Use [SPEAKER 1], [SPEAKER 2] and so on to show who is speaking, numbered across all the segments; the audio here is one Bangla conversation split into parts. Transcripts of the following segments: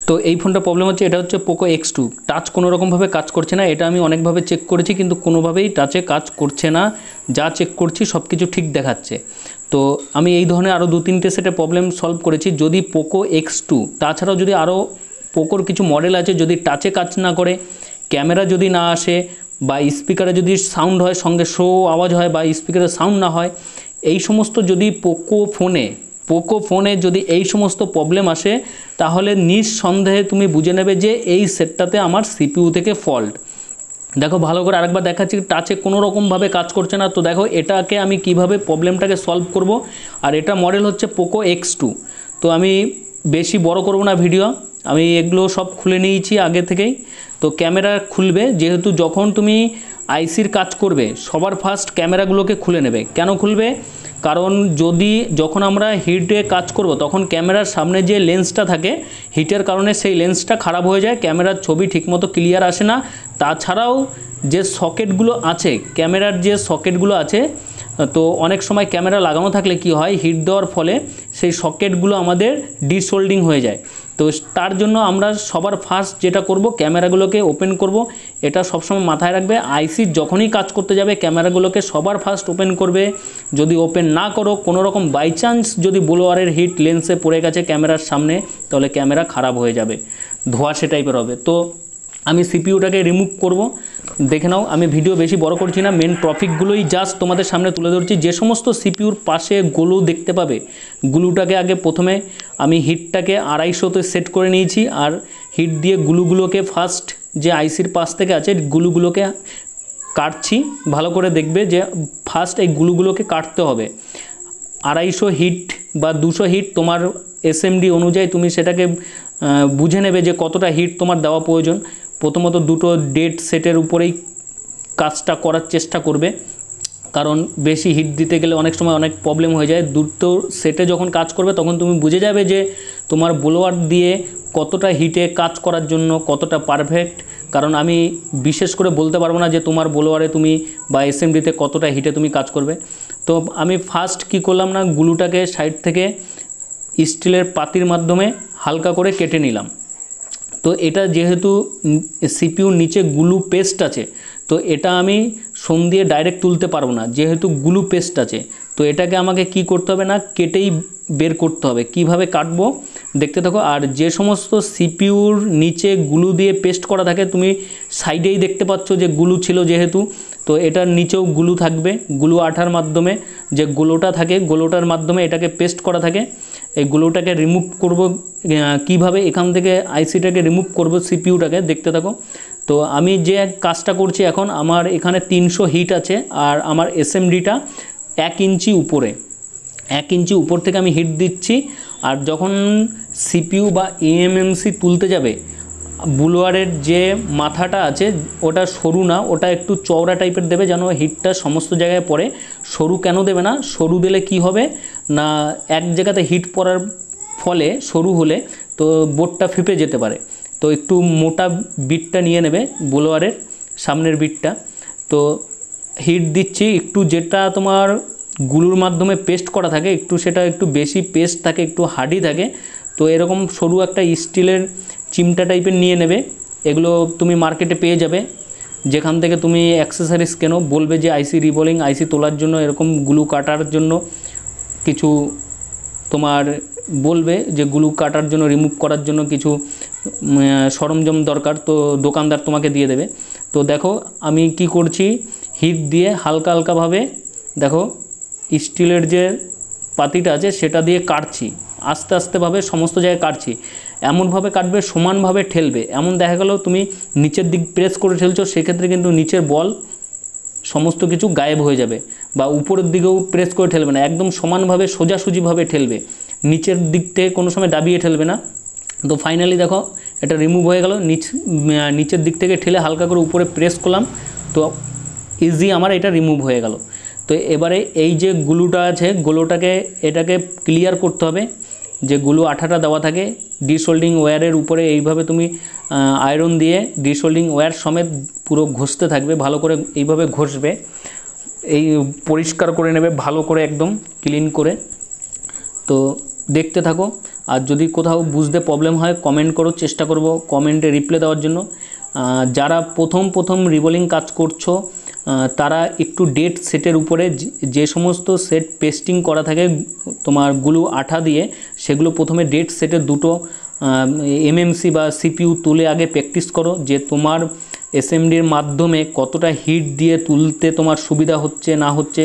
[SPEAKER 1] তো এই ফোনটা প্রবলেম হচ্ছে, এটা হচ্ছে পোকো X2। টাচ কোনো রকমভাবে কাজ করছে না, এটা আমি অনেকভাবে চেক করেছি কিন্তু কোনোভাবেই টাচে কাজ করছে না। যা চেক করছি সব কিছু ঠিক দেখাচ্ছে। তো আমি এই ধরনের আরও 2-3টে সেটে প্রবলেম সলভ করেছি। যদি পোকো X2 তাছাড়াও যদি আরও পোকোর কিছু মডেল আছে, যদি টাচে কাজ না করে, ক্যামেরা যদি না আসে, বা স্পিকারে যদি সাউন্ড হয় সঙ্গে শো আওয়াজ হয়, বা স্পিকারে সাউন্ড না হয়, এই সমস্ত যদি পোকো ফোনে যদি এই সমস্ত প্রবলেম আসে, তাহলে নিঃসন্দেহে তুমি বুঝে নেবে যে এই সেটটাতে আমার সিপিইউ থেকে ফল্ট। দেখো ভালো করে আরেকবার দেখাচ্ছি, টাচে কোনো রকমভাবে কাজ করছে না। তো দেখো এটাকে আমি কিভাবে প্রবলেমটাকে সলভ করব। আর এটা মডেল হচ্ছে পোকো X2। তো আমি বেশি বড় করব না ভিডিও, আমি এগুলো সব খুলে নিয়েছি আগে থেকেই। তো ক্যামেরা খুলবে, যেহেতু যখন তুমি আইসির কাজ করবে সবার ফার্স্ট ক্যামেরাগুলোকে খুলে নেবে। কেন খুলবে? কারণ যখন আমরা হিটে কাজ করব তখন ক্যামেরার সামনে যে লেন্সটা থাকে, হিটের কারণে সেই লেন্সটা খারাপ হয়ে যায়, ক্যামেরার ছবি ঠিকমতো ক্লিয়ার আসে না। তাছাড়াও যে সকেটগুলো আছে, ক্যামেরার যে সকেটগুলো আছে, তো অনেক সময় ক্যামেরা লাগানো থাকলে কি হয়, হিট দেওয়ার ফলে সেই সকেটগুলো আমাদের ডিসোল্ডিং হয়ে যায়। তো তার জন্য আমরা সবার ফার্স্ট যেটা করব, ক্যামেরাগুলোকে ওপেন করব। এটা সবসময় মাথায় রাখবে, আইসি যখনই কাজ করতে যাবে ক্যামেরাগুলোকে সবার ফার্স্ট ওপেন করবে। যদি ওপেন না করো, কোনো রকম বাই চান্স যদি ব্লোয়ারের হিট লেন্সে পড়ে গেছে ক্যামেরার সামনে, তাহলে ক্যামেরা খারাপ হয়ে যাবে, ধোঁয়াশে টাইপের হবে। তো আমি সিপিইউটাকে রিমুভ করব। দেখে নাও, আমি ভিডিও বেশি বড় করছি না, মেন টপিকগুলোই জাস্ট তোমাদের সামনে তুলে ধরছি। যে সমস্ত সিপিইউর পাশে গ্লু দেখতে পাবে, গ্লুটাকে আগে প্রথমে আমি হিটটাকে 250-তে সেট করে নিয়েছি। আর হিট দিয়ে গ্লুগুলোকে ফার্স্ট যে আইসির পাশ থেকে আছে গ্লুগুলোকে কাটছি। ভালো করে দেখবে যে ফার্স্ট এই গ্লুগুলোকে কাটতে হবে। 250 হিট বা 200 হিট তোমার এসএমডি অনুযায়ী তুমি সেটাকে বুঝে নেবে যে কতটা হিট তোমার দেওয়া প্রয়োজন। প্রথমত দুটো ডেড সেটের উপরেই কাজটা করার চেষ্টা করবে, কারণ বেশি হিট দিতে গেলে অনেক সময় অনেক প্রবলেম হয়ে যায়। দুটো সেটে যখন কাজ করবে তখন তুমি বুঝে যাবে যে তোমার ব্লোয়ার দিয়ে কতটা হিটে কাজ করার জন্য কতটা পারফেক্ট। কারণ আমি বিশেষ করে বলতে পারবো না যে তোমার ব্লোয়ারে তুমি বা এসএমডিতে কতটা হিটে তুমি কাজ করবে। তো আমি ফার্স্ট কি করলাম না, গ্লুটাকে সাইড থেকে স্টিলের পাতির মাধ্যমে হালকা করে কেটে নিলাম। তো এটা যেহেতু সিপিইউর নিচে গ্লু পেস্ট আছে, তো এটা আমি সোম দিয়ে ডাইরেক্ট তুলতে পারবো না, যেহেতু গ্লু পেস্ট আছে। তো এটাকে আমাকে কি করতে হবে না, কেটেই বের করতে হবে। কিভাবে কাটবো দেখতে থাকো। আর যে সমস্ত সিপিইউর নিচে গ্লু দিয়ে পেস্ট করা থাকে, তুমি সাইডেই দেখতে পাচ্ছ যে গ্লু ছিল যেহেতু, তো এটার নিচেও গ্লু থাকবে। গ্লু আঠার মাধ্যমে যে গ্লুটা থাকে, গ্লুটার মাধ্যমে এটাকে পেস্ট করা থাকে। এই গ্লুটাকে রিমুভ করব কিভাবে, এখান থেকে আইসিটাকে রিমুভ করব, সিপিইউটাকে দেখতে থাকো। তো আমি যে কাজটা করছি এখন, আমার এখানে 300 হিট আছে আর আমার এসএমডিটা 1 ইঞ্চি উপরে, 1 ইঞ্চি উপর থেকে আমি হিট দিচ্ছি। আর যখন সিপিইউ বা এএমএমসি তুলতে যাবে, ব্লোয়ারের যে মাথাটা আছে ওটা সরু না, ওটা একটু চওড়া টাইপের দেবে, যেন হিটটা সমস্ত জায়গায় পড়ে। সরু কেন দেবে না, সরু দিলে কি হবে না, এক জায়গাতে হিট পড়ার ফলে সরু হলে তো বোর্ডটা ফেঁপে যেতে পারে। তো একটু মোটা বিটটা নিয়ে নেবে, ব্লোয়ারের সামনের বিটটা। তো হিট দিচ্ছি একটু, যেটা তোমার গ্লুর মাধ্যমে পেস্ট করা থাকে একটু, সেটা একটু বেশি পেস্ট থাকে, একটু হার্ডি থাকে। তো এরকম সরু একটা স্টিলের চিমটা টাইপের নিয়ে নেবে। এগুলো তুমি মার্কেটে পেয়ে যাবে, যেখান থেকে তুমি অ্যাক্সেসরিজ কেনো, বলবে যে আইসি রিবোলিং, আইসি তোলার জন্য এরকম গ্লু কাটার জন্য কিছু তোমার বলবে যে গ্লু কাটার জন্য, রিমুভ করার জন্য কিছু সরঞ্জাম দরকার, তো দোকানদার তোমাকে দিয়ে দেবে। তো দেখো আমি কি করছি, হিট দিয়ে হালকা হালকাভাবে দেখো স্টিলের যে পাতিটা আছে সেটা দিয়ে কাটছি, আস্তে আস্তেভাবে সমস্ত জায়গায় কাটছি। এমনভাবে কাটবে সমানভাবে ঠেলবে। এমন দেখা গেল তুমি নিচের দিক প্রেস করে ঠেলছো, সেক্ষেত্রে কিন্তু নিচের বল সমস্ত কিছু গায়েব হয়ে যাবে। বা উপরের দিকেও প্রেস করে ঠেলবে না, একদম সমানভাবে সোজাসুজিভাবে ঠেলবে, নিচের দিক থেকে কোনো সময় দাবিয়ে ঠেলবে না। তো ফাইনালি দেখো এটা রিমুভ হয়ে গেল। নিচের দিক থেকে ঠেলে হালকা করে উপরে প্রেস করলাম, তো ইজি আমার এটা রিমুভ হয়ে গেল। তো এবারে এই যে গ্লুটা আছে, এটাকে ক্লিয়ার করতে হবে। যে গ্লু আঠাটা দেওয়া থাকে ডিসোল্ডিং ওয়্যারের উপরে, এইভাবে তুমি আয়রন দিয়ে ডিসোল্ডিং ওয়্যার সমেত পুরো ঘষতে থাকবে, ভালো করে এইভাবে ঘষবে, এই পরিষ্কার করে নেবে ভালো করে, একদম ক্লিন করে। তো দেখতে থাকো। আর যদি কোথাও বুঝতে প্রবলেম হয় কমেন্ট করো, চেষ্টা করব কমেন্টে রিপ্লাই দেওয়ার জন্য। যারা প্রথম রিবোলিং কাজ করছো তারা একটু ডেট সেটের উপরে যে সমস্ত সেট পেস্টিং করা থাকে তোমার গ্লু আঠা দিয়ে, সেগুলো প্রথমে ডেট সেটের দুটো এমএমসি বা সিপিইউ তুলে আগে প্র্যাকটিস করো, যে তোমার এসএমডির মাধ্যমে কতটা হিট দিয়ে তুলতে তোমার সুবিধা হচ্ছে না হচ্ছে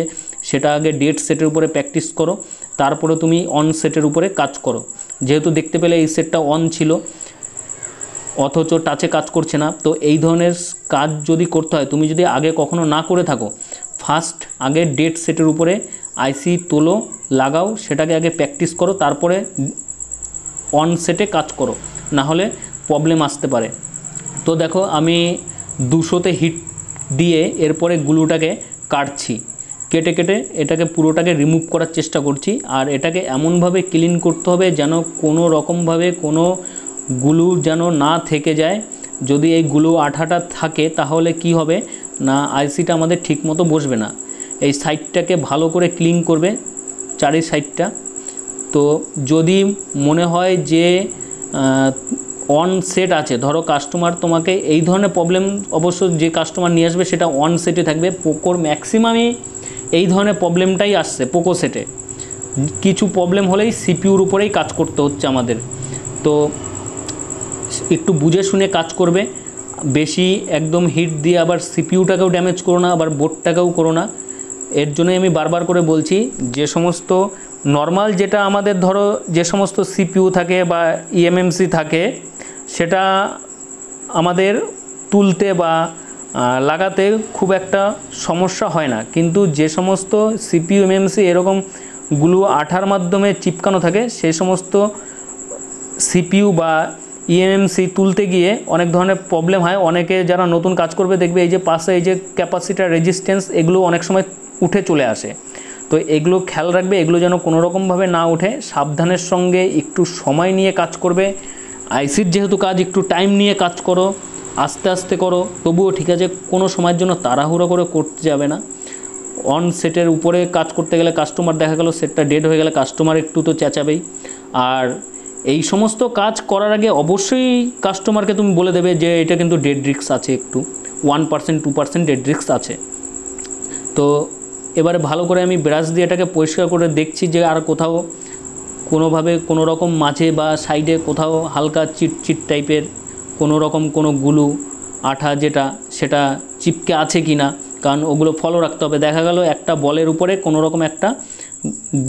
[SPEAKER 1] সেটা আগে ডেট সেটের উপরে প্র্যাকটিস করো, তারপরে তুমি অন সেটের উপরে কাজ করো। যেহেতু দেখতে পেলে এই সেটটা অন ছিল অথচ টাচে কাজ করছে না, তো এই ধরনের কাজ যদি করতে হয়, তুমি যদি আগে কখনো না করে থাকো, ফার্স্ট আগে ডেট সেটের উপরে আইসি তোলো, লাগাও, সেটাকে আগে প্র্যাকটিস করো, তারপরে অন সেটে কাজ করো, না হলে প্রবলেম আসতে পারে। তো দেখো আমি 200-তে হিট দিয়ে এরপরে গ্লুটাকে কাটছি, কেটে কেটে এটাকে পুরোটাকে রিমুভ করার চেষ্টা করছি। আর এটাকে এমনভাবে ক্লিন করতে হবে যেন কোনো রকমভাবে কোনো গ্লু যেন না থেকে যায়। যদি এই গ্লু আঠাটা থাকে তাহলে কি হবে না, আইসিটা আমাদের ঠিকমতো বসবে না। এই সাইডটাকে ভালো করে ক্লিন করবে, চারি সাইডটা। তো যদি মনে হয় যে অন সেট আছে, ধরো কাস্টমার তোমাকে এই ধরনের প্রবলেম, অবশ্য যে কাস্টমার নিয়ে আসবে সেটা অন সেটে থাকবে। পোকোর ম্যাক্সিমামই এই ধরনের প্রবলেমটাই আসছে পোকো সেটে। কিছু প্রবলেম হলেই সিপিইউর উপরেই কাজ করতে হচ্ছে আমাদের। তো একটু বুঝে শুনে কাজ করবে, বেশি একদম হিট দিয়ে আবার সিপিইউটাকেও ড্যামেজ করো না, আবার বোর্ডটাকেও করো না। এর জন্যই আমি বারবার করে বলছি, যে সমস্ত নর্মাল যেটা আমাদের ধরো যে সমস্ত সিপিইউ থাকে বা ইএমএমসি থাকে সেটা আমাদের তুলতে বা লাগাতে খুব একটা সমস্যা হয় না, কিন্তু যে সমস্ত সিপিইউ এমএমসি এরকম গ্লু আঠার মাধ্যমে চিপকানো থাকে সেই সমস্ত সিপিইউ বা ইএমএমসি তুলতে গিয়ে অনেক ধরনের প্রবলেম হয়। অনেকে যারা নতুন কাজ করবে দেখবে এই যে পাশে এই যে ক্যাপাসিটার রেজিস্ট্যান্স এগুলো অনেক সময় উঠে চলে আসে। তো এগুলো খেয়াল রাখবে, এগুলো যেন কোনো রকমভাবে না ওঠে। সাবধানের সঙ্গে একটু সময় নিয়ে কাজ করবে। আইসির যেহেতু কাজ, একটু টাইম নিয়ে কাজ করো, আস্তে আস্তে করো, তবুও ঠিক আছে। কোনো সময়ের জন্য তাড়াহুড়ো করে করতে যাবে না। অন সেটের উপরে কাজ করতে গেলে কাস্টমার দেখা গেল সেটটা ডেড হয়ে গেলে কাস্টমার একটু তো চেঁচাবেই। আর এই সমস্ত কাজ করার আগে অবশ্যই কাস্টমারকে তুমি বলে দেবে যে এটা কিন্তু ডেড রিস্ক আছে, একটু 1% 2% ডেড রিস্ক আছে। তো এবারে ভালো করে আমি ব্রাশ দিয়ে এটাকে পরিষ্কার করে দেখছি যে আর কোথাও কোনোভাবে কোনো রকম মাঝে বা সাইডে কোথাও হালকা চিট টাইপের কোনো রকম কোনো গ্লু আঠা যেটা সেটা চিপকে আছে কি না, কারণ ওগুলো ফলো রাখতে হবে। দেখা গেল একটা বলের উপরে কোনো রকম একটা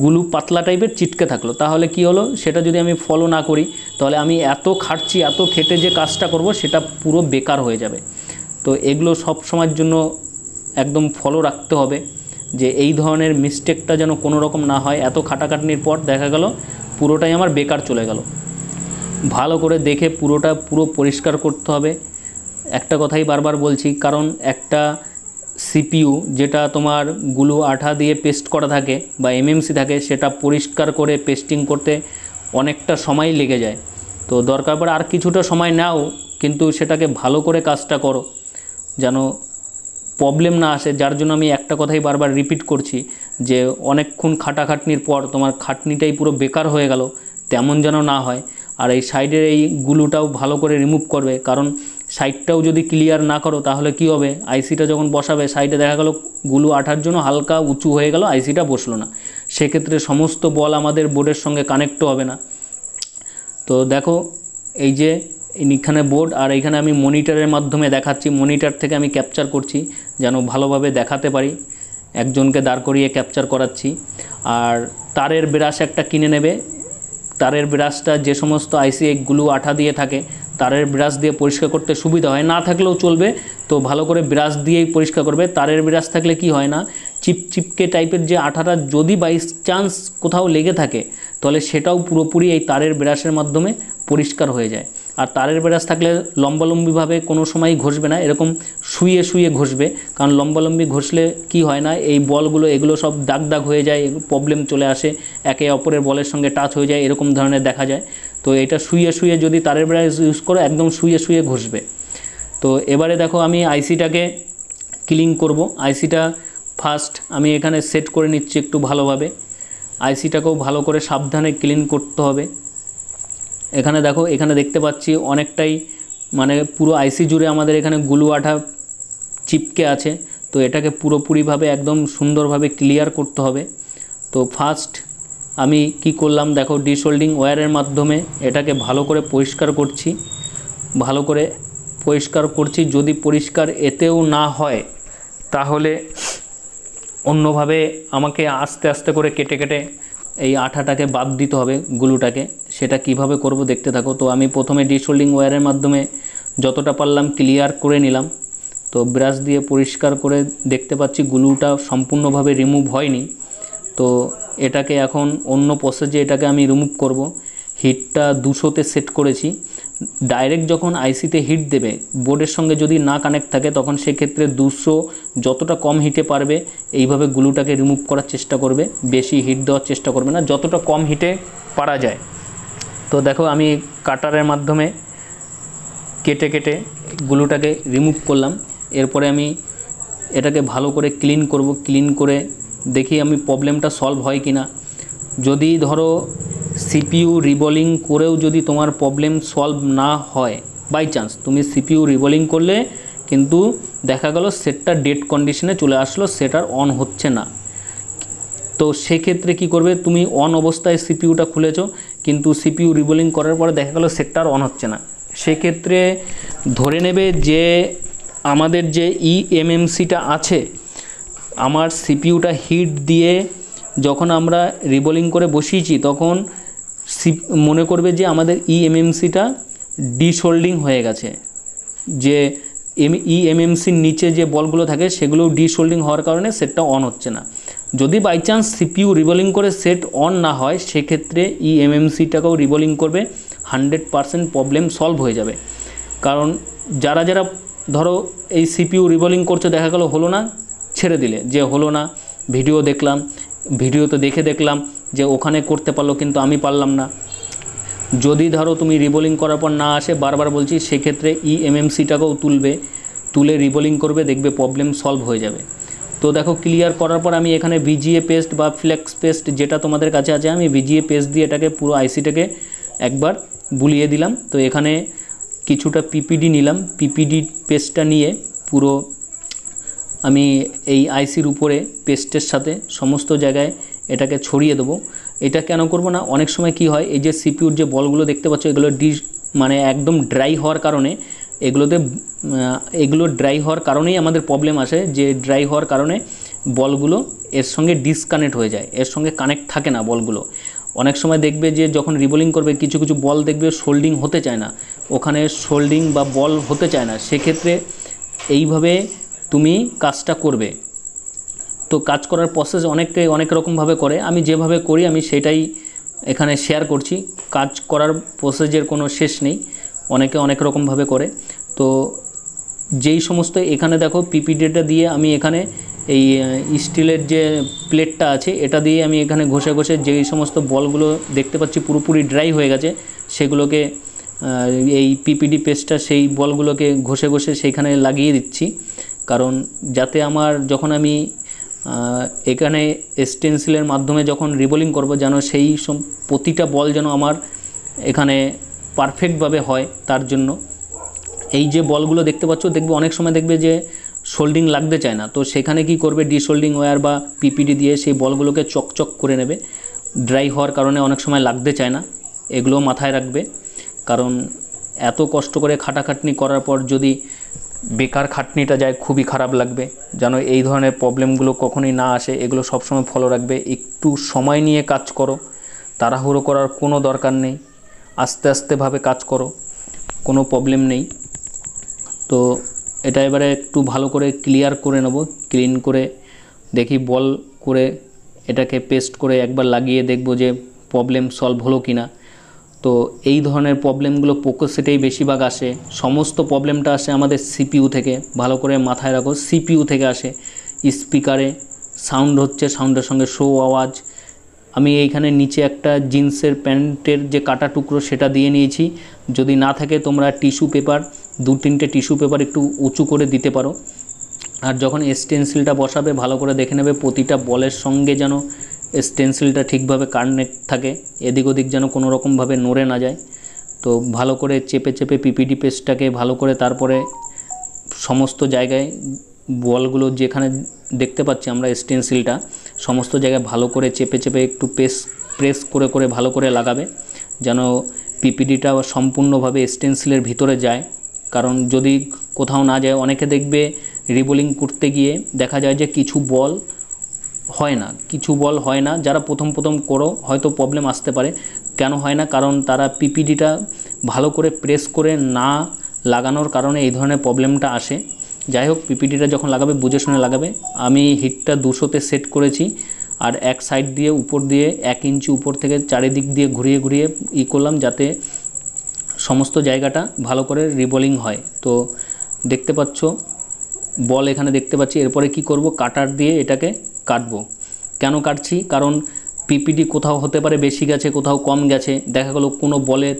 [SPEAKER 1] গ্লু পাতলা টাইপের চিটকে থাকলো, তাহলে কি হলো, সেটা যদি আমি ফলো না করি তাহলে আমি এত খাটছি, এত খেটে যে কাজটা করব সেটা পুরো বেকার হয়ে যাবে। তো এগুলো সব সময়ের জন্য একদম ফলো রাখতে হবে যে এই ধরনের মিস্টেকটা যেন কোনো রকম না হয়। এত খাটাখাটনির পর দেখা গেল পুরোটাই আমার বেকার চলে গেল। ভালো করে দেখে পুরো পরিষ্কার করতে হবে। একটা কথাই বারবার বলছি, কারণ একটা সিপিইউ যেটা তোমার গ্লু আঠা দিয়ে পেস্ট করা থাকে বা এমএমসি থাকে সেটা পরিষ্কার করে পেস্টিং করতে অনেকটা সময় লেগে যায়। তো দরকার পড়ে আর কিছুটা সময় নাও, কিন্তু সেটাকে ভালো করে কাজটা করো যেন প্রবলেম না আসে। যার জন্য আমি একটা কথাই বারবার রিপিট করছি যে অনেকক্ষণ খাটাখাটনির পর তোমার খাটনিটাই পুরো বেকার হয়ে গেল, তেমন যেন না হয়। আর এই সাইডের এই গ্লুটাও ভালো করে রিমুভ করবে, কারণ সাইডটাও যদি ক্লিয়ার না করো তাহলে কি হবে, আইসিটা যখন বসাবে সাইডে দেখা গেল গ্লু আঠার জন্য হালকা উঁচু হয়ে গেল, আইসিটা বসলো না, সেক্ষেত্রে সমস্ত বল আমাদের বোর্ডের সঙ্গে কানেক্টও হবে না। তো দেখো এই যে এইখানে বোর্ড আর এইখানে আমি মনিটরের মাধ্যমে দেখাচ্ছি, মনিটর থেকে আমি ক্যাপচার করছি যেন ভালোভাবে দেখাতে পারি, একজনকে দাঁড় করিয়ে ক্যাপচার করাচ্ছি। আর তারের ব্রাশ একটা কিনে নেবে, তারের ব্রাশটা যে সমস্ত আইসি গ্লু আঠা দিয়ে থাকে তারের ব্রাশ দিয়ে পরিষ্কার করতে সুবিধা হয়, না থাকলেও চলবে, তো ভালো করে ব্রাশ দিয়েই পরিষ্কার করবে। তারের ব্রাশ থাকলে কি হয় না, চিপকে টাইপের যে আঠাটা যদি বাই চান্স কোথাও লেগে থাকে তাহলে সেটাও পুরোপুরি এই তারের ব্রাশের মাধ্যমে পরিষ্কার হয়ে যায়। আর তারের ব্রাশ থাকলে লম্বালম্বিভাবে কোনো সময়ই ঘষবে না, এরকম শুয়ে শুয়ে ঘষবে, কারণ লম্বালম্বি ঘষলে কি হয় না, এই বলগুলো এগুলো সব দাগ দাগ হয়ে যায়, প্রবলেম চলে আসে, একে অপরের বলের সঙ্গে টাচ হয়ে যায়, এরকম ধরনের দেখা যায়। তো এটা শুয়ে শুয়ে যদি তারের ব্রাশ ইউজ করো একদম শুয়ে শুয়ে ঘষবে। তো এবারে দেখো আমি আইসিটাকে ক্লিন করব। আইসিটা ফার্স্ট আমি এখানে সেট করে নিচ্ছি একটু ভালোভাবে। আইসিটাকেও ভালো করে সাবধানে ক্লিন করতে হবে। এখানে দেখো, এখানে দেখতে পাচ্ছি অনেকটাই মানে পুরো আইসি জুড়ে আমাদের এখানে গুলু আঠা চিপকে আছে। তো এটাকে পুরোপুরিভাবে একদম সুন্দরভাবে ক্লিয়ার করতে হবে। তো ফার্স্ট আমি কি করলাম দেখো, ডিসোল্ডিং ওয়্যারের মাধ্যমে এটাকে ভালো করে পরিষ্কার করছি, ভালো করে পরিষ্কার করছি। যদি পরিষ্কার এতেও না হয় তাহলে অন্যভাবে আমাকে আস্তে আস্তে করে কেটে কেটে এই আঠাটাকে বাদ দিতে হবে, গুলুটাকে। সেটা কিভাবে করব দেখতে থাকো। তো আমি প্রথমে ডিসোল্ডিং ওয়্যারের মাধ্যমে যতটা পারলাম ক্লিয়ার করে নিলাম। তো ব্রাশ দিয়ে পরিষ্কার করে দেখতে পাচ্ছি গুলুটা সম্পূর্ণভাবে রিমুভ হয়নি। তো এটাকে এখন অন্য প্রসেসে এটাকে আমি রিমুভ করব। হিটটা 200-তে সেট করেছি। ডাইরেক্ট যখন আইসিতে হিট দেবে, বোর্ডের সঙ্গে যদি না কানেক্ট থাকে, তখন সেক্ষেত্রে 200 যতটা কম হিটে পারবে এইভাবে গুলুটাকে রিমুভ করার চেষ্টা করবে, বেশি হিট দেওয়ার চেষ্টা করবে না, যতটা কম হিটে পারা যায়। তো দেখো আমি কাটারের মাধ্যমে কেটে কেটে গুলুটাকে রিমুভ করলাম। এরপরে আমি এটাকে ভালো করে ক্লিন করব। ক্লিন করে দেখি আমি প্রবলেমটা সলভ হয় কি না। যদি ধরো সিপিইউ রিবোলিং করেও যদি তোমার প্রবলেম সলভ না হয়, বাই চান্স তুমি সিপিইউ রিবোলিং করলে কিন্তু দেখা গেল সেটটা ডেড কন্ডিশনে চলে আসলো, সেটার অন হচ্ছে না। তো সেক্ষেত্রে কি করবে, তুমি অন অবস্থায় সিপিইউটা খুলেছো, কিন্তু সিপিইউ রিবোলিং করার পরে দেখা গেল সেটটা আর অন হচ্ছে না। সেক্ষেত্রে ধরে নেবে যে আমাদের যে ইএমএমসিটা আছে, আমার সিপিইউটা হিট দিয়ে যখন আমরা রিবোলিং করে বসিয়েছি, তখন মনে করবে যে আমাদের ইএমএমসিটা ডিসোল্ডিং হয়ে গেছে। যে ইএমএমসির নিচে যে বলগুলো থাকে সেগুলো ডিসোল্ডিং হওয়ার কারণে সেটটা অন হচ্ছে না। যদি বাই চান্স সিপিইউ রিবোলিং করে সেট অন না হয়, সেক্ষেত্রে ইএমএমসিটাকেও রিবোলিং করবে, 100% প্রবলেম সলভ হয়ে যাবে। কারণ যারা যারা ধরো এই সিপিইউ রিবোলিং করছে, দেখা গেলো হলো না, ছেড়ে দিলে যে হলো না, ভিডিও দেখলাম, ভিডিওতে দেখলাম যে ওখানে করতে পারলো কিন্তু আমি পারলাম না। যদি ধরো তুমি রিবোলিং করার পর না আসে, বারবার বলছি, সেক্ষেত্রে ইএমএমসিটাকেও তুলে রিবোলিং করবে, দেখবে প্রবলেম সলভ হয়ে যাবে। তো দেখো ক্লিয়ার করার পর আমি এখানে ভিজিএ পেস্ট বা ফ্লেক্স পেস্ট যেটা তোমাদের কাছে আছে, আমি ভিজিএ পেস্ট দিয়ে এটাকে পুরো আইসিটাকে একবার বুলিয়ে দিলাম। তো এখানে কিছুটা পিপিডি নিলাম, পিপিডি পেস্টটা নিয়ে পুরো আমি এই আইসির উপরে পেস্টের সাথে সমস্ত জায়গায় এটাকে ছড়িয়ে দেবো। এটা কেন করব না, অনেক সময় কি হয়, এই যে সিপিইউর যে বলগুলো দেখতে পাচ্ছ, এগুলো মানে একদম ড্রাই হওয়ার কারণে এগুলো ড্রাই হওয়ার কারণেই আমাদের প্রবলেম আসে, যে ড্রাই হওয়ার কারণে বলগুলো এর সঙ্গে ডিসকানেক্ট হয়ে যায়, এর সঙ্গে কানেক্ট থাকে না বলগুলো। অনেক সময় দেখবে যে যখন রিবোলিং করবে, কিছু কিছু বল দেখবে সোল্ডিং হতে চায় না, ওখানে সোল্ডিং বা বল হতে চায় না। সেক্ষেত্রে এইভাবে তুমি কাজটা করবে। তো কাজ করার প্রসেস অনেক রকমভাবে করে, আমি যেভাবে করি আমি সেটাই এখানে শেয়ার করছি। কাজ করার প্রসেসের কোনো শেষ নেই, অনেকে অনেক রকমভাবে করে। তো যেই সমস্ত এখানে দেখো পিপিডিটা দিয়ে আমি এখানে এই স্টিলের যে প্লেটটা আছে, এটা দিয়ে আমি এখানে ঘষে ঘষে যেই সমস্ত বলগুলো দেখতে পাচ্ছি পুরোপুরি ড্রাই হয়ে গেছে, সেগুলোকে এই পিপিডি পেস্টটা সেই বলগুলোকে ঘষে ঘষে সেইখানে লাগিয়ে দিচ্ছি। কারণ যাতে আমার যখন আমি এখানে স্টেনসিলের মাধ্যমে যখন রিবোলিং করব, যেন সেই প্রতিটা বল যেন আমার এখানে পারফেক্টভাবে হয়, তার জন্য এই যে বলগুলো দেখতে পাচ্ছ, দেখবে অনেক সময় দেখবে যে সোল্ডিং লাগতে চায় না। তো সেখানে কি করবে, ডিসোল্ডিং ওয়্যার বা পিপিডি দিয়ে সেই বলগুলোকে চকচক করে নেবে। ড্রাই হওয়ার কারণে অনেক সময় লাগতে চায় না, এগুলো মাথায় রাখবে। কারণ এত কষ্ট করে খাটাখাটনি করার পর যদি বেকার খাটনিটা যায়, খুবই খারাপ লাগবে। যেন এই ধরনের প্রবলেমগুলো কখনোই না আসে, এগুলো সবসময় ফলো রাখবে। একটু সময় নিয়ে কাজ করো, তাড়াহুড়ো করার কোনো দরকার নেই, আস্তে আস্তেভাবে কাজ করো, কোনো প্রবলেম নেই। তো এটা এবারে একটু ভালো করে ক্লিয়ার করে নেব। ক্লিন করে দেখি বল করে এটাকে পেস্ট করে একবার লাগিয়ে দেখব যে প্রবলেম সলভ হলো কি না। তো এই ধরনের প্রবলেমগুলো পোকো সেটেই বেশিরভাগ আসে। সমস্ত প্রবলেমটা আসে আমাদের সিপিইউ থেকে, ভালো করে মাথায় রাখো, সিপিইউ থেকে আসে। স্পিকারে সাউন্ড হচ্ছে, সাউন্ডের সঙ্গে শো আওয়াজ। আমি এইখানে নিচে একটা জিন্সের প্যান্টের যে কাটা টুকরো সেটা দিয়ে নিয়েছি। যদি না থাকে তোমরা টিস্যু পেপার, 2-3টে টিস্যু পেপার একটু উঁচু করে দিতে পারো। আর যখন স্টেনসিলটা বসাবে ভালো করে দেখে নেবে প্রতিটা বলের সঙ্গে যেন স্টেনসিলটা ঠিকভাবে কানেক্ট থাকে, এদিক ওদিক যেন কোনো রকমভাবে নড়ে না যায়। তো ভালো করে চেপে চেপে পিপিডি পেস্টটাকে ভালো করে তারপরে সমস্ত জায়গায় বলগুলো যেখানে দেখতে পাচ্ছি আমরা স্টেনসিলটা সমস্ত জায়গায় ভালো করে চেপে চেপে একটু প্রেস করে করে ভালো করে লাগাবে যেন পিপিডিটা সম্পূর্ণভাবে স্টেনসিলের ভিতরে যায়। কারণ যদি কোথাও না যায়, অনেকে দেখবে রিবোলিং করতে গিয়ে দেখা যায় যে কিছু বল হয় না। যারা প্রথম করো হয়তো প্রবলেম আসতে পারে। কেন হয় না? কারণ তারা পিপিডিটা ভালো করে প্রেস করে না লাগানোর কারণে এই ধরনের প্রবলেমটা আসে। যাই হোক, পিপিডিটা যখন লাগাবে বুঝে শুনে লাগাবে। আমি হিটটা 200-তে সেট করেছি আর এক সাইড দিয়ে উপর দিয়ে 1 ইঞ্চি উপর থেকে চারিদিক দিয়ে ঘুরিয়ে ঘুরিয়ে করলাম যাতে সমস্ত জায়গাটা ভালো করে রিবোলিং হয়। তো দেখতে পাচ্ছ বল এখানে দেখতে পাচ্ছি। এরপরে কি করব, কাটার দিয়ে এটাকে কাটবো। কেন কাটছি? কারণ পিপিডি কোথাও হতে পারে বেশি গেছে, কোথাও কম গেছে। দেখা গেল কোনো বলের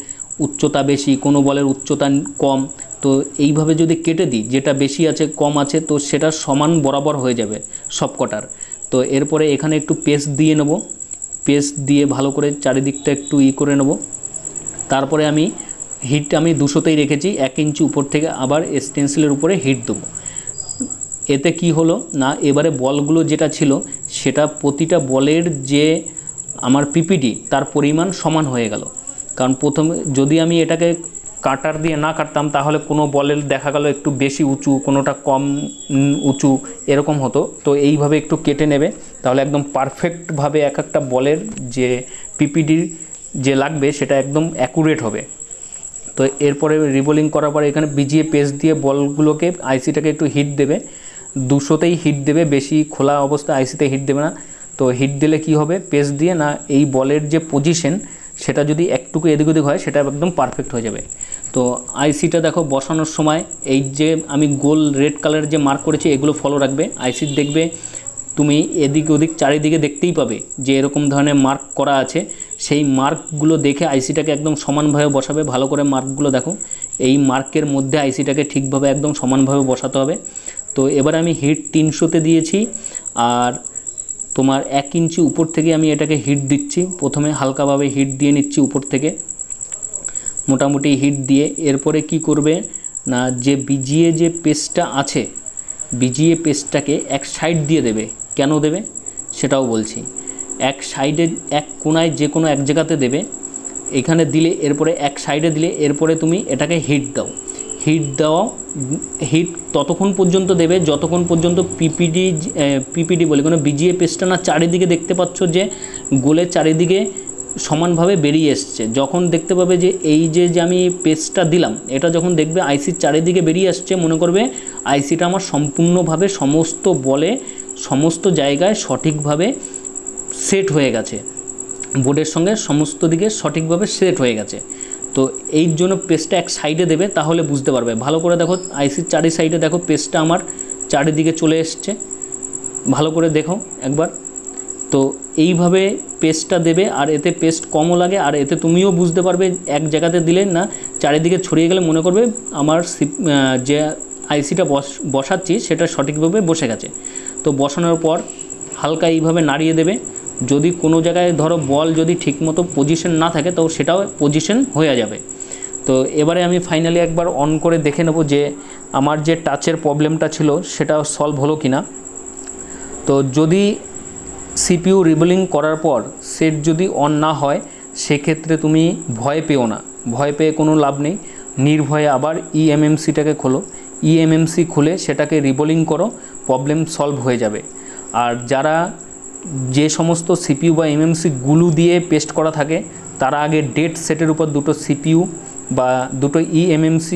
[SPEAKER 1] উচ্চতা বেশি, কোনো বলের উচ্চতা কম। তো এইভাবে যদি কেটে দিই, যেটা বেশি আছে কম আছে তো সেটা সমান বরাবর হয়ে যাবে সব কটার। তো এরপরে এখানে একটু পেস্ট দিয়ে নেব, পেস্ট দিয়ে ভালো করে চারিদিকটা একটু করে নেব। তারপরে আমি হিট 200-তেই রেখেছি, 1 ইঞ্চি উপর থেকে আবার স্টেনসিলের উপরে হিট দেবো। এতে কি হলো না, এবারে বলগুলো যেটা ছিল সেটা প্রতিটা বলের যে আমার পিপিডি তার পরিমাণ সমান হয়ে গেল। কারণ প্রথমে যদি আমি এটাকে কাটার দিয়ে না কাটতাম তাহলে কোনো বলের দেখা গেল একটু বেশি উঁচু, কোনোটা কম উঁচু এরকম হতো। তো এইভাবে একটু কেটে নেবে, তাহলে একদম পারফেক্টভাবে এক একটা বলের যে পিপিডি যে লাগবে সেটা একদম অ্যাকুরেট হবে। তো এরপরে রিবোলিং করার পরে এখানে বিজিএ পেস্ট দিয়ে বলগুলোকে আইসিটাকে একটু হিট দেবে। 200-তেই হিট দেবে, বেশি খোলা অবস্থায় আইসিতে হিট দেবে না। তো হিট দিলে কি হবে, পেস্ট দিয়ে না এই বলের যে পজিশন সেটা যদি একটুকু এদিক ওদিক হয় সেটা একদম পারফেক্ট হয়ে যাবে। তো আইসিটা দেখো বসানোর সময় এই যে আমি গোল রেড কালারের যে মার্ক করেছি এগুলো ফলো রাখবে। আইসির দেখবে তুমি এদিক ওদিক চারিদিকে দেখতেই পাবে যে এরকম ধরনের মার্ক করা আছে। সেই মার্কগুলো দেখে আইসিটাকে একদম সমানভাবে বসাবে। ভালো করে মার্কগুলো দেখো, এই মার্কের মধ্যে আইসিটাকে ঠিকভাবে একদম সমানভাবে বসাতে হবে। তো এবার আমি হিট 300-তে দিয়েছি আর তোমার 1 ইঞ্চি উপর থেকে আমি এটাকে হিট দিচ্ছি। প্রথমে হালকাভাবে হিট দিয়ে নিচ্ছি উপর থেকে, মোটামুটি হিট দিয়ে এরপরে কি করবে না, যে বিজিএ যে পেস্টটা আছে বিজিএ পেস্টটাকে এক সাইড দিয়ে দেবে। কেন দেবে সেটাও বলছি। এক সাইডে এক কোনায় যে কোনো এক জায়গাতে দেবে, এখানে দিলে এরপরে এক সাইডে দিলে এরপরে তুমি এটাকে হিট দাও। হিট ততক্ষণ পর্যন্ত দেবে যতক্ষণ পর্যন্ত পিপিডি বলে কোনো বিজিএ পেস্টটা না চারিদিকে দেখতে পাচ্ছ যে গোলের চারিদিকে সমানভাবে বেরিয়ে এসছে। যখন দেখতে পাবে যে এই যে আমি পেস্টটা দিলাম এটা যখন দেখবে আইসির চারিদিকে বেরিয়ে আসছে, মনে করবে আইসিটা আমার সম্পূর্ণভাবে সমস্ত বলে সমস্ত জায়গায় সঠিকভাবে সেট হয়ে গেছে, বোর্ডের সঙ্গে সমস্ত দিকে সঠিকভাবে সেট হয়ে গেছে। তো এই জন্য পেস্টটা এক সাইডে দেবে, তাহলে বুঝতে পারবে। ভালো করে দেখো আইসির চারি সাইডে দেখো পেস্টটা আমার চারিদিকে চলে এসছে, ভালো করে দেখো একবার। তো এইভাবে পেস্টটা দেবে আর এতে পেস্ট কমও লাগে আর এতে তুমিও বুঝতে পারবে এক জায়গাতে দিলে না চারিদিকে ছড়িয়ে গেলে মনে করবে আমার যে আইসিটা বসাচ্ছি সেটা সঠিকভাবে বসে গেছে। তো বসানোর পর হালকা এইভাবে নাড়িয়ে দেবে। যদি কোনো জায়গায় ধরো বল যদি ঠিকমতো পজিশন না থাকে তো সেটাও পজিশন হয়ে যাবে। তো এবারে আমি ফাইনালি একবার অন করে দেখে নেব যে আমার যে টাচের প্রবলেমটা ছিল সেটা সলভ হলো কিনা। তো যদি সিপিইউ রিবোলিং করার পর সেট যদি অন না হয় সেক্ষেত্রে তুমি ভয় পেও না, ভয় পেয়ে কোনো লাভ নেই। নির্ভয়ে আবার ইএমএমসিটাকে খোলো, ইএমএমসি খুলে সেটাকে রিবোলিং করো, প্রবলেম সলভ হয়ে যাবে। আর যারা যে সমস্ত সিপিইউ বা এমএমসি গুলো দিয়ে পেস্ট করা থাকে তারা আগে ডেড সেটের উপর দুটো সিপিইউ বা দুটো ইএমএমসি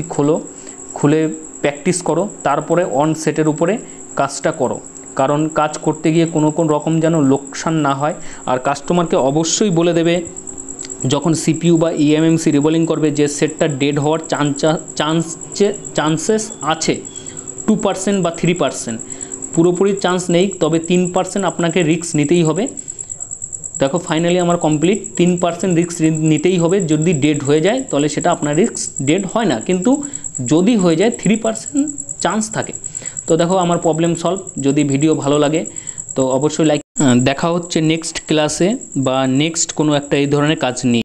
[SPEAKER 1] খুলে প্র্যাকটিস করো, তারপরে অন সেটের উপরে কাজটা করো। কারণ কাজ করতে গিয়ে কোনো রকম যেন লোকসান না হয়। আর কাস্টমারকে অবশ্যই বলে দেবে যখন সিপিইউ বা ইএমএমসি রিবোলিং করবে যে সেটটা ডেড হওয়ার চান্সেস আছে 2% বা 3%, পুরোপুরি চান্স নেই, তবে 3% আপনাকে রিস্ক নিতেই হবে। দেখো ফাইনালি আমার কমপ্লিট, 3% রিস্ক নিতেই হবে। যদি ডেড হয়ে যায় তাহলে সেটা আপনার রিস্ক, ডেড হয় না, কিন্তু যদি হয়ে যায় 3% চান্স থাকে। তো দেখো আমার প্রবলেম সলভ। যদি ভিডিও ভালো লাগে তো অবশ্যই লাইক। দেখা হচ্ছে নেক্সট ক্লাসে বা নেক্সট কোনো একটা এই ধরনের কাজ নিয়ে।